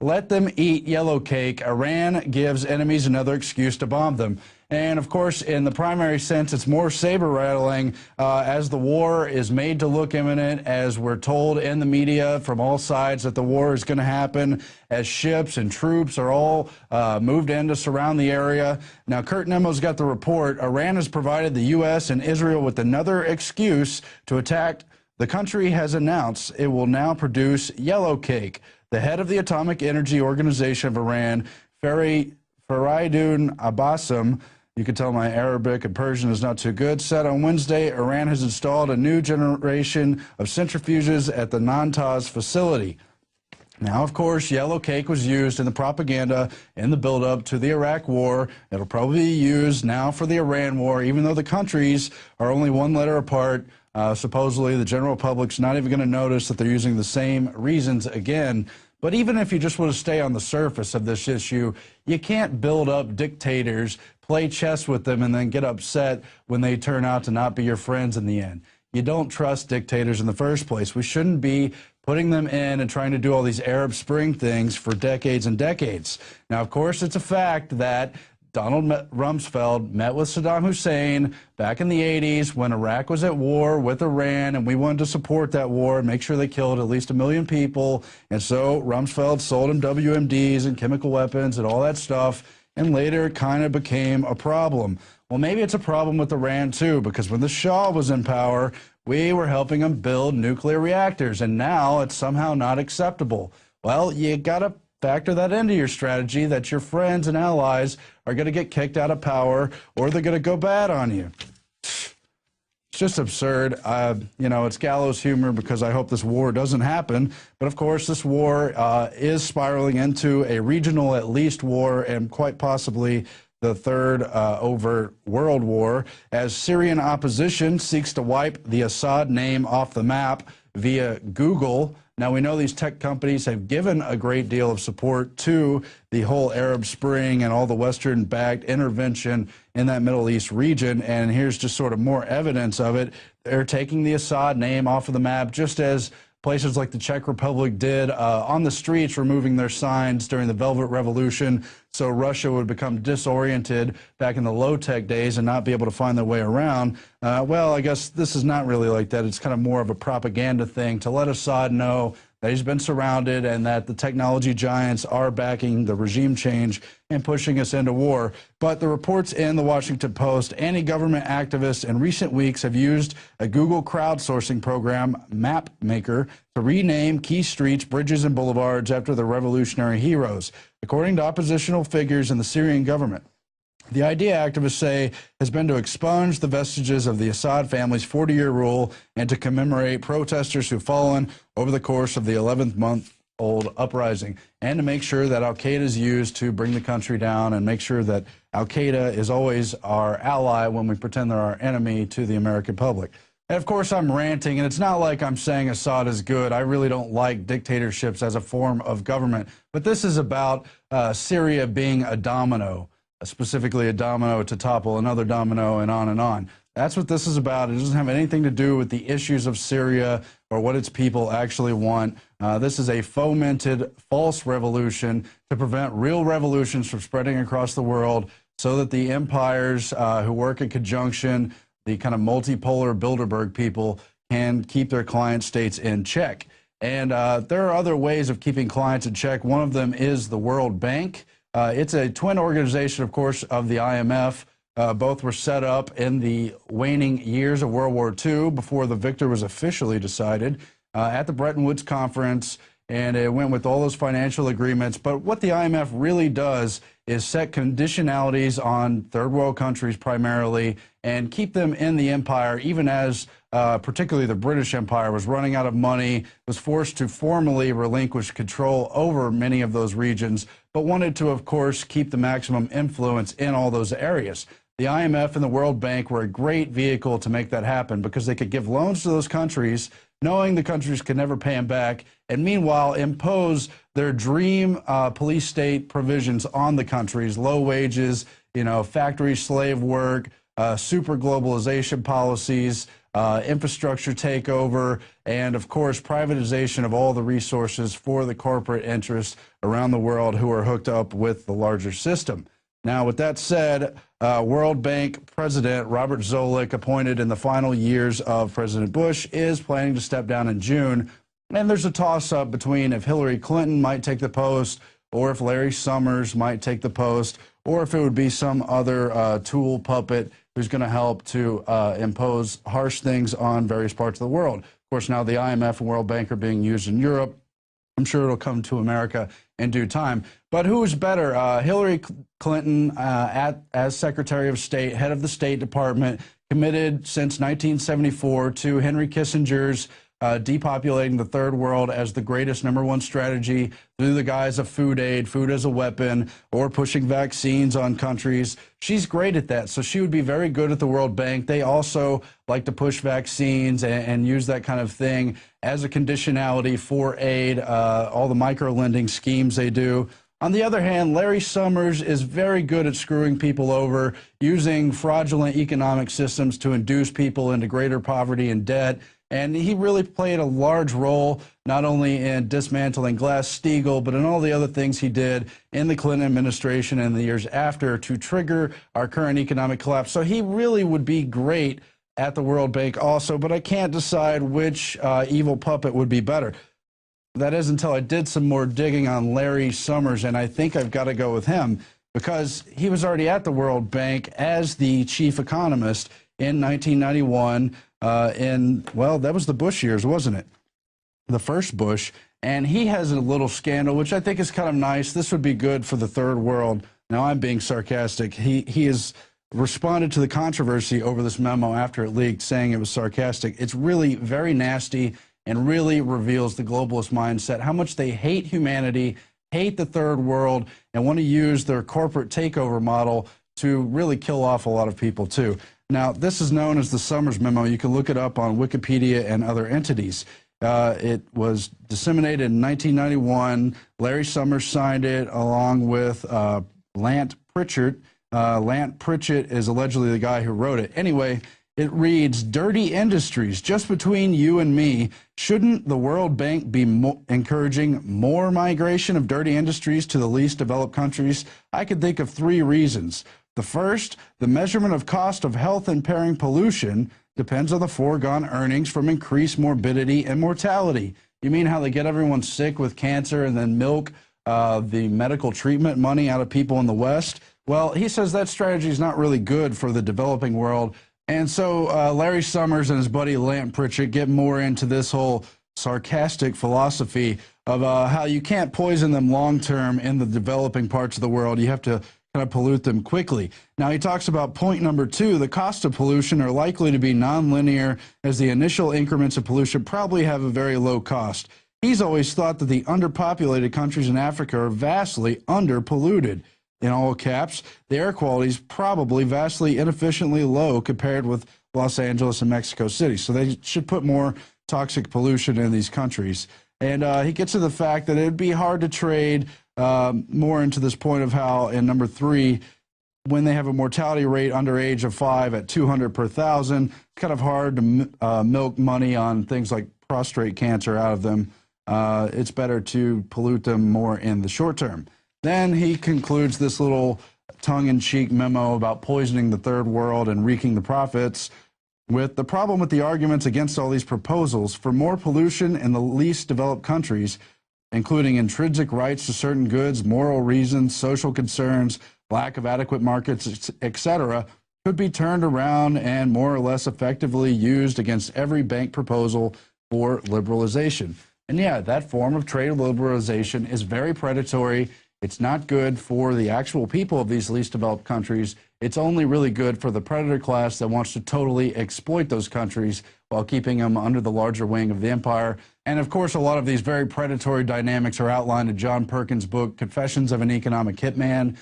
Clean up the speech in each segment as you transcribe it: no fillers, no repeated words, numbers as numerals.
let them eat yellowcake. Iran gives enemies another excuse to bomb them. And of course, in the primary sense, it's more saber-rattling as the war is made to look imminent, as we're told in the media from all sides that the war is going to happen, as ships and troops are all moved in to surround the area. Now, Kurt Nimmo's got the report. Iran has provided the U.S. and Israel with another excuse to attack. The country has announced it will now produce yellowcake. The head of the Atomic Energy Organization of Iran, Faridun Abbasam, you can tell my Arabic and Persian is not too good, said on Wednesday Iran has installed a new generation of centrifuges at the Natanz facility. Now, of course, yellowcake was used in the propaganda in the buildup to the Iraq war. It'll probably be used now for the Iran war, even though the countries are only one letter apart. Supposedly, the general public's not even going to notice that they're using the same reasons again. But even if you just want to stay on the surface of this issue, you can't build up dictators, play chess with them, and then get upset when they turn out to not be your friends in the end. You don't trust dictators in the first place. We shouldn't be putting them in and trying to do all these Arab Spring things for decades and decades. Now, of course, it's a fact that Donald Rumsfeld met with Saddam Hussein back in the 80s when Iraq was at war with Iran, and we wanted to support that war and make sure they killed at least 1 million people. And so Rumsfeld sold him WMDs and chemical weapons and all that stuff, and later it kind of became a problem. Well, maybe it's a problem with Iran too, because when the Shah was in power, we were helping him build nuclear reactors, and now it's somehow not acceptable. Well, you got to factor that into your strategy, that your friends and allies are going to get kicked out of power or they're going to go bad on you. It's just absurd. You know, it's gallows humor because I hope this war doesn't happen. But of course, this war is spiraling into a regional, at least, war, and quite possibly the third overt world war, as Syrian opposition seeks to wipe the Assad name off the map via Google. Now, we know these tech companies have given a great deal of support to the whole Arab Spring and all the Western-backed intervention in that Middle East region, and here's just sort of more evidence of it. They're taking the Assad name off of the map, just as places like the Czech Republic did on the streets, removing their signs during the Velvet Revolution, so Russia would become disoriented back in the low-tech days and not be able to find their way around. Well, I guess this is not really like that. It's kind of more of a propaganda thing to let Assad know that he's been surrounded and that the technology giants are backing the regime change and pushing us into war. But the reports in the Washington Post, anti-government activists in recent weeks have used a Google crowdsourcing program, MapMaker, to rename key streets, bridges, and boulevards after the revolutionary heroes, according to oppositional figures in the Syrian government. The idea, activists say, has been to expunge the vestiges of the Assad family's 40-year rule and to commemorate protesters who've fallen over the course of the 11-month-old uprising, and to make sure that al-Qaeda is used to bring the country down and make sure that al-Qaeda is always our ally when we pretend they're our enemy to the American public. And of course, I'm ranting, and it's not like I'm saying Assad is good. I really don't like dictatorships as a form of government. But this is about Syria being a domino, specifically a domino to topple another domino, and on and on. That's what this is about. It doesn't have anything to do with the issues of Syria or what its people actually want. This is a fomented false revolution to prevent real revolutions from spreading across the world so that the empires who work in conjunction, the kind of multipolar Bilderberg people, can keep their client states in check. And there are other ways of keeping clients in check. One of them is the World Bank. It's a twin organization, of course, of the IMF. Both were set up in the waning years of World War II before the victor was officially decided at the Bretton Woods Conference, and it went with all those financial agreements. But what the IMF really does is set conditionalities on third world countries primarily and keep them in the empire, even as particularly the British Empire was running out of money, was forced to formally relinquish control over many of those regions, but wanted to, of course, keep the maximum influence in all those areas. The IMF and the World Bank were a great vehicle to make that happen because they could give loans to those countries, knowing the countries could never pay them back, and meanwhile impose their dream police state provisions on the countries: low wages, factory slave work, super globalization policies, infrastructure takeover, and of course privatization of all the resources for the corporate interests around the world who are hooked up with the larger system. Now, with that said, World Bank President Robert Zoellick, appointed in the final years of President Bush, is planning to step down in June. And there's a toss-up between if Hillary Clinton might take the post, or if Larry Summers might take the post, or if it would be some other tool puppet who's going to help to impose harsh things on various parts of the world. Of course, now the IMF and World Bank are being used in Europe. I'm sure it'll come to America in due time. But who is better? Hillary Clinton as Secretary of State, head of the State Department, committed since 1974 to Henry Kissinger's depopulating the third world as the greatest #1 strategy through the guise of food aid, food as a weapon, or pushing vaccines on countries. She's great at that, so she would be very good at the World Bank. They also like to push vaccines and use that kind of thing as a conditionality for aid, all the micro-lending schemes they do. On the other hand, Larry Summers is very good at screwing people over, using fraudulent economic systems to induce people into greater poverty and debt. And he really played a large role, not only in dismantling Glass-Steagall, but in all the other things he did in the Clinton administration and the years after to trigger our current economic collapse. So he really would be great at the World Bank also, but I can't decide which evil puppet would be better. That is until I did some more digging on Larry Summers, and I think I've got to go with him because he was already at the World Bank as the chief economist in 1991. Well, that was the Bush years, wasn't it? The first Bush. And he has a little scandal, which I think is kind of nice. This would be good for the third world. Now, I'm being sarcastic. He has responded to the controversy over this memo after it leaked, saying it was sarcastic. It's really very nasty and really reveals the globalist mindset, how much they hate humanity, hate the third world, and want to use their corporate takeover model to really kill off a lot of people, too. Now, this is known as the Summers Memo. You can look it up on Wikipedia and other entities. It was disseminated in 1991. Larry Summers signed it along with Lant Pritchett. Lant Pritchett is allegedly the guy who wrote it. Anyway, it reads, "Dirty industries, just between you and me, shouldn't the World Bank be encouraging more migration of dirty industries to the least developed countries? I could think of 3 reasons. The first, the measurement of cost of health-impairing pollution depends on the foregone earnings from increased morbidity and mortality." You mean how they get everyone sick with cancer and then milk the medical treatment money out of people in the West? Well, he says that strategy is not really good for the developing world. And so Larry Summers and his buddy Lant Pritchett get more into this whole sarcastic philosophy of how you can't poison them long-term in the developing parts of the world. You have to kind of pollute them quickly. Now, he talks about point number 2, the cost of pollution are likely to be nonlinear, as the initial increments of pollution probably have a very low cost. He's always thought that the underpopulated countries in Africa are vastly underpolluted. In all caps, the air quality is probably vastly inefficiently low compared with Los Angeles and Mexico City. So they should put more toxic pollution in these countries. And he gets to the fact that it would be hard to trade more into this point of how, in number 3, when they have a mortality rate under age of 5 at 200 per thousand, it's kind of hard to milk money on things like prostate cancer out of them. It's better to pollute them more in the short term. Then he concludes this little tongue-in-cheek memo about poisoning the third world and wreaking the profits with the problem with the arguments against all these proposals for more pollution in the least developed countries, including intrinsic rights to certain goods, moral reasons, social concerns, lack of adequate markets, etc., could be turned around and more or less effectively used against every bank proposal for liberalization. And yeah, that form of trade liberalization is very predatory. It's not good for the actual people of these least developed countries. It's only really good for the predator class that wants to totally exploit those countries while keeping them under the larger wing of the empire. And of course, a lot of these very predatory dynamics are outlined in John Perkins' book, Confessions of an Economic Hitman.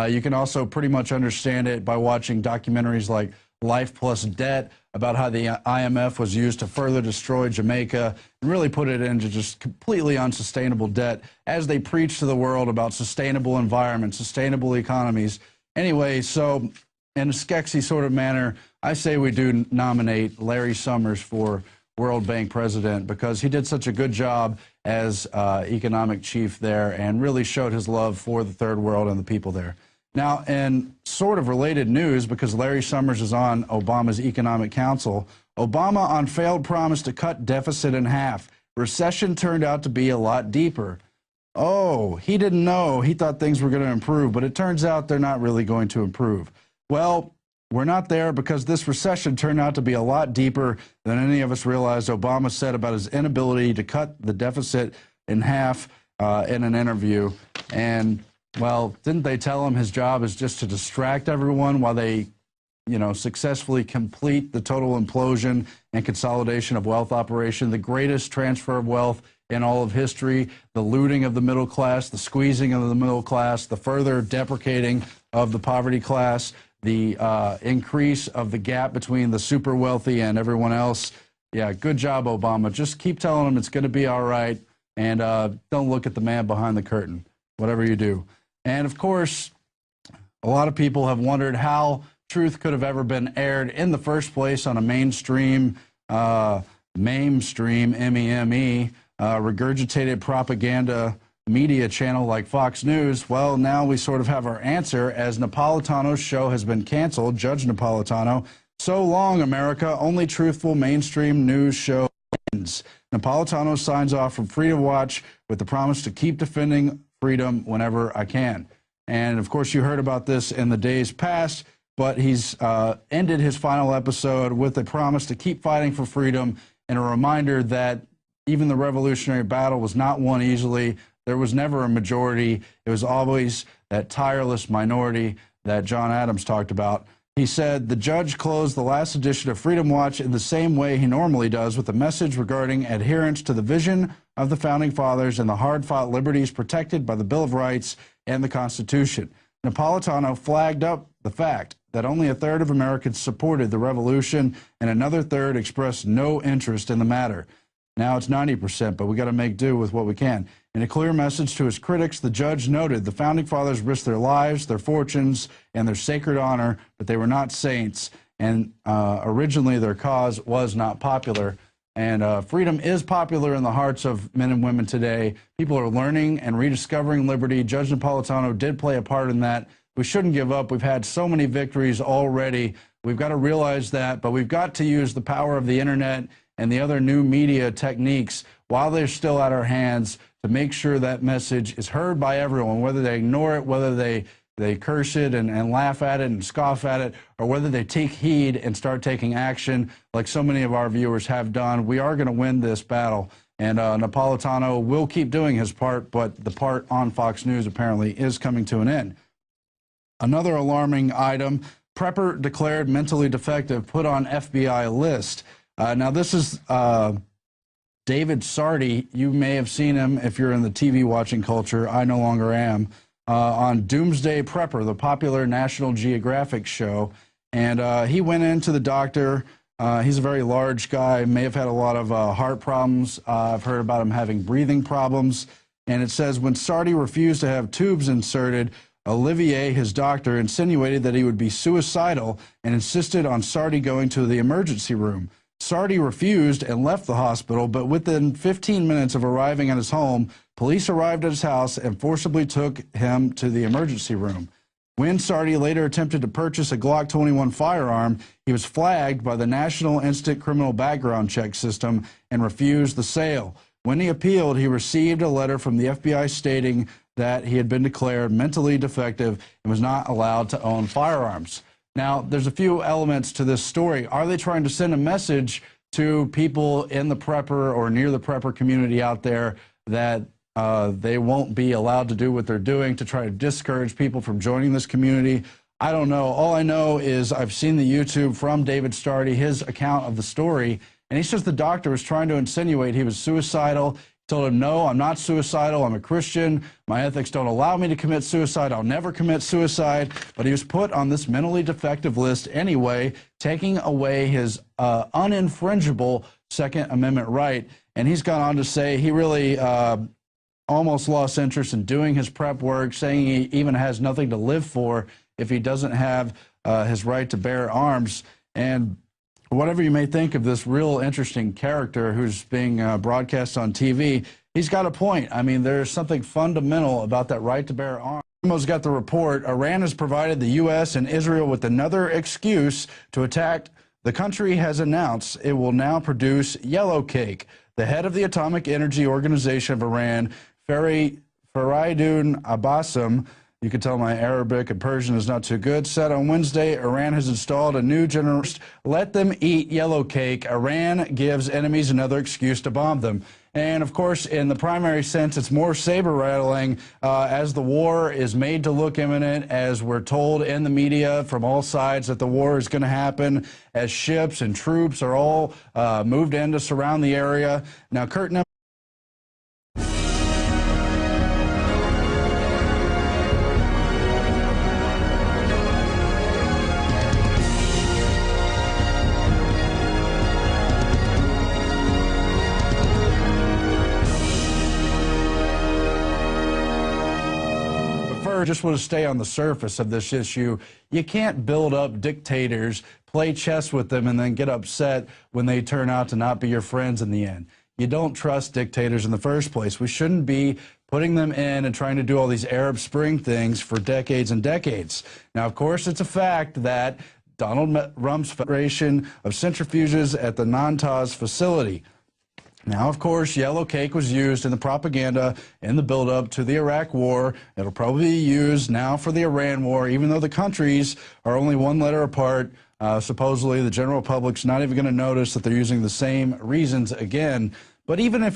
You can also pretty much understand it by watching documentaries like Life Plus Debt, about how the IMF was used to further destroy Jamaica and really put it into just completely unsustainable debt as they preach to the world about sustainable environments, sustainable economies. Anyway, so in a sketchy sort of manner, I say we do nominate Larry Summers for World Bank president, because he did such a good job as economic chief there and really showed his love for the third world and the people there. Now, in sort of related news, because Larry Summers is on Obama's Economic Council, Obama on failed promise to cut deficit in half. Recession turned out to be a lot deeper. Oh, he didn't know. He thought things were going to improve, but it turns out they're not really going to improve. Well, we're not there, because this recession turned out to be a lot deeper than any of us realized. Obama said about his inability to cut the deficit in half in an interview. And, well, didn't they tell him his job is just to distract everyone while they, successfully complete the total implosion and consolidation of wealth operation, the greatest transfer of wealth in all of history, the looting of the middle class, the squeezing of the middle class, the further deprecating of the poverty class, the increase of the gap between the super wealthy and everyone else. Yeah, good job, Obama. Just keep telling them it's going to be all right, and don't look at the man behind the curtain, whatever you do. And, of course, a lot of people have wondered how truth could have ever been aired in the first place on a mainstream, M-E-M-E, regurgitated propaganda media channel like Fox News. Well, now we sort of have our answer, as Napolitano's show has been canceled. Judge Napolitano, so long, America, only truthful mainstream news show ends. Napolitano signs off from Freedom Watch with the promise to keep defending freedom whenever I can. And of course, you heard about this in the days past, but he's ended his final episode with a promise to keep fighting for freedom and a reminder that even the revolutionary battle was not won easily. There was never a majority. It was always that tireless minority that John Adams talked about. He said, the judge closed the last edition of Freedom Watch in the same way he normally does, with a message regarding adherence to the vision of the Founding Fathers and the hard-fought liberties protected by the Bill of Rights and the Constitution. Napolitano flagged up the fact that only a third of Americans supported the revolution and another third expressed no interest in the matter. Now it's 90%, but we got to make do with what we can. In a clear message to his critics, the judge noted the Founding Fathers risked their lives, their fortunes, and their sacred honor, but they were not saints, and originally their cause was not popular. And freedom is popular in the hearts of men and women today. People are learning and rediscovering liberty. Judge Napolitano did play a part in that. We shouldn't give up. We've had so many victories already. We've got to realize that, but we've got to use the power of the internet and the other new media techniques while they're still at our hands to make sure that message is heard by everyone, whether they ignore it, whether they curse it and laugh at it and scoff at it, or whether they take heed and start taking action like so many of our viewers have done. We are going to win this battle, and Napolitano will keep doing his part, but the part on Fox News apparently is coming to an end. Another alarming item, prepper declared mentally defective, put on FBI list. Now, this is David Sardi. You may have seen him if you're in the TV watching culture. I no longer am. On Doomsday Prepper, the popular National Geographic show. And he went into the doctor. He's a very large guy, may have had a lot of heart problems. I've heard about him having breathing problems. And it says, when Sardi refused to have tubes inserted, Olivier, his doctor, insinuated that he would be suicidal and insisted on Sardi going to the emergency room. Sardi refused and left the hospital, but within 15 minutes of arriving at his home, police arrived at his house and forcibly took him to the emergency room. When Sardi later attempted to purchase a Glock 21 firearm, he was flagged by the National Instant Criminal Background Check System and refused the sale. When he appealed, he received a letter from the FBI stating that he had been declared mentally defective and was not allowed to own firearms. Now, there's a few elements to this story. Are they trying to send a message to people in the prepper or near the prepper community out there that they won't be allowed to do what they're doing to try to discourage people from joining this community? I don't know. All I know is I've seen the YouTube from David Sardi, his account of the story, and he says the doctor was trying to insinuate he was suicidal. Told him, no, I'm not suicidal. I'm a Christian. My ethics don't allow me to commit suicide. I'll never commit suicide. But he was put on this mentally defective list anyway, taking away his uninfringible Second Amendment right. And he's gone on to say he really almost lost interest in doing his prep work, saying he even has nothing to live for if he doesn't have his right to bear arms. And whatever you may think of this real interesting character who's being broadcast on TV, he's got a point. I mean, there's something fundamental about that right to bear arms. Nimmo's got the report. Iran has provided the U.S. and Israel with another excuse to attack. The country has announced it will now produce yellowcake. The head of the Atomic Energy Organization of Iran, Faridun Abbasam, you can tell my Arabic and Persian is not too good, said on Wednesday Iran has installed a new generation. Let them eat yellowcake. Iran gives enemies another excuse to bomb them. And of course, in the primary sense, it's more saber-rattling as the war is made to look imminent, as we're told in the media from all sides that the war is going to happen, as ships and troops are all moved in to surround the area. Now, Kurt Nimmo just want to stay on the surface of this issue. You can't build up dictators, play chess with them, and then get upset when they turn out to not be your friends in the end. You don't trust dictators in the first place. We shouldn't be putting them in and trying to do all these Arab Spring things for decades and decades. Now, of course, it's a fact that Donald Trump's Federation of Centrifuges at the Natanz facility. Now, of course, yellowcake was used in the propaganda in the buildup to the Iraq war. It'll probably be used now for the Iran war, even though the countries are only one letter apart. Supposedly, the general public's not even going to notice that they're using the same reasons again. But even if you